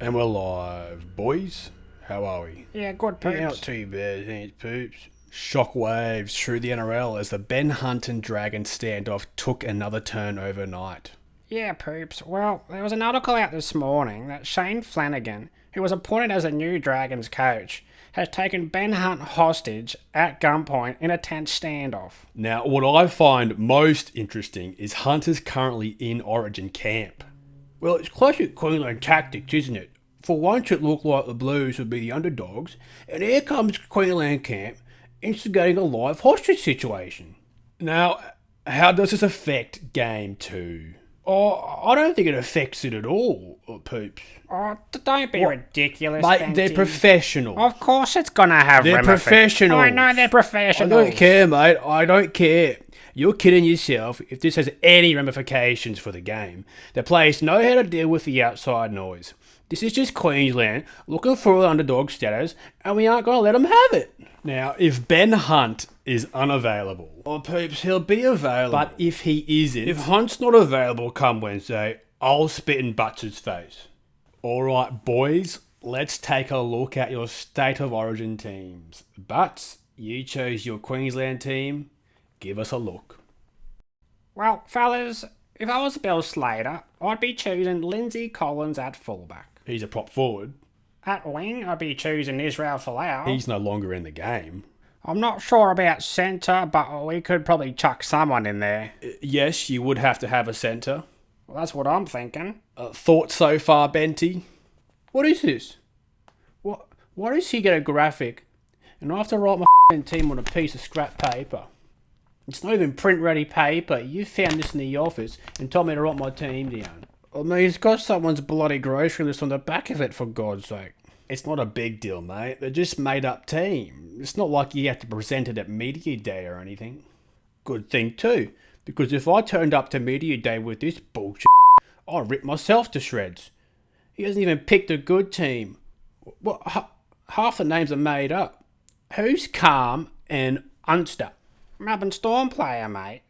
And we're live. Boys, how are we? Yeah, good poops. Yeah, not too bad, thanks, poops. Shockwaves through the NRL as the Ben Hunt and Dragon standoff took another turn overnight. Yeah, poops. Well, there was an article out this morning that Shane Flanagan, who was appointed as a new Dragons coach, has taken Ben Hunt hostage at gunpoint in a tense standoff. Now, what I find most interesting is Hunt is currently in Origin camp. Well, it's classic Queensland tactics, isn't it? For once it looked like the Blues would be the underdogs, and here comes Queensland camp instigating a live hostage situation. Now, how does this affect Game 2? Oh, I don't think it affects it at all, poops. Oh, don't be ridiculous, Mate, Benty. they're professional. Of course it's gonna have They're professional. I know they're professionals. I don't care, mate. I don't care. You're kidding yourself if this has any ramifications for the game. The players know how to deal with the outside noise. This is just Queensland looking for the underdog status, and we aren't going to let them have it. Now, if Ben Hunt is unavailable, oh, poops, he'll be available. But if he isn't, if Hunt's not available come Wednesday, I'll spit in Butts' face. All right, boys, let's take a look at your State of Origin teams. Butts, you chose your Queensland team. Give us a look. Well, fellas, if I was Bill Slater, I'd be choosing Lindsay Collins at fullback. He's a prop forward. At wing, I'd be choosing Israel Folau. He's no longer in the game. I'm not sure about centre, but we could probably chuck someone in there. Yes, you would have to have a centre. Well, that's what I'm thinking. Thoughts so far, Benty? What is this? Why does he get a graphic and I have to write my team on a piece of scrap paper? It's not even print-ready paper. You found this in the office and told me to write my team down. I mean, it's got someone's bloody grocery list on the back of it, for God's sake. It's not a big deal, mate. They're just made-up team. It's not like you have to present it at Media Day or anything. Good thing, too, because if I turned up to Media Day with this bullshit, I'd rip myself to shreds. He hasn't even picked a good team. Half the names are made up. Who's Calm and Unster? Melbourne Storm player, mate.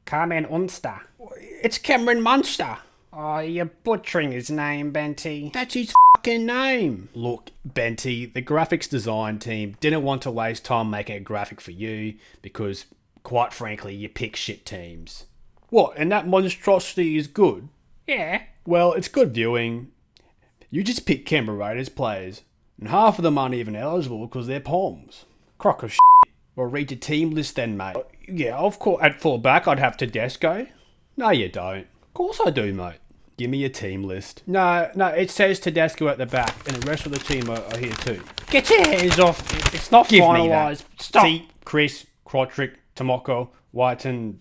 Carmen Unster. It's Cameron Munster. Oh, you're butchering his name, Benty. That's his fucking name. Look, Benty, the graphics design team didn't want to waste time making a graphic for you because, quite frankly, you pick shit teams. What, and that monstrosity is good? Yeah. Well, it's good viewing. You just pick Canberra Raiders players, and half of them aren't even eligible because they're Poms. Crock of shit. Well, read your team list then, mate. Yeah, of course, at fullback I'd have Tedesco. No, you don't. Of course I do, mate. Give me your team list. No, it says Tedesco at the back, and the rest of the team are here too. Get your hands off. It's not Give finalised. me that. Stop. See, Chris, Krotrick, Tomoko, Whiten.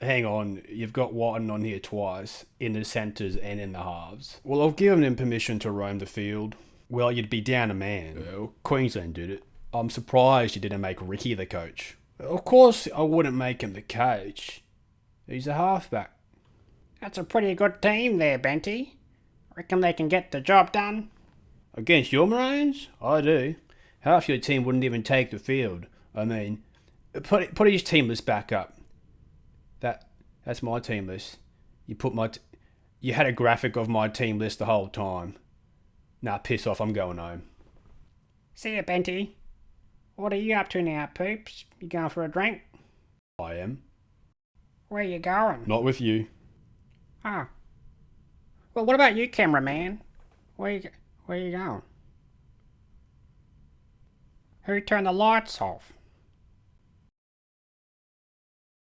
Hang on, you've got Whiten on here twice, in the centres and in the halves. Well, I've given him permission to roam the field. Well, you'd be down a man. Well, Queensland did it. I'm surprised you didn't make Ricky the coach. Of course I wouldn't make him the coach. He's a halfback. That's a pretty good team there, Benty. Reckon they can get the job done? Against your Maroons? I do. Half your team wouldn't even take the field. I mean, put his team list back up. That's my team list. You had a graphic of my team list the whole time. Nah, piss off, I'm going home. See ya, Benty. What are you up to now, poops? You going for a drink? I am. Where you going? Not with you. Oh. Well, what about you, cameraman? Where you going? Who turned the lights off?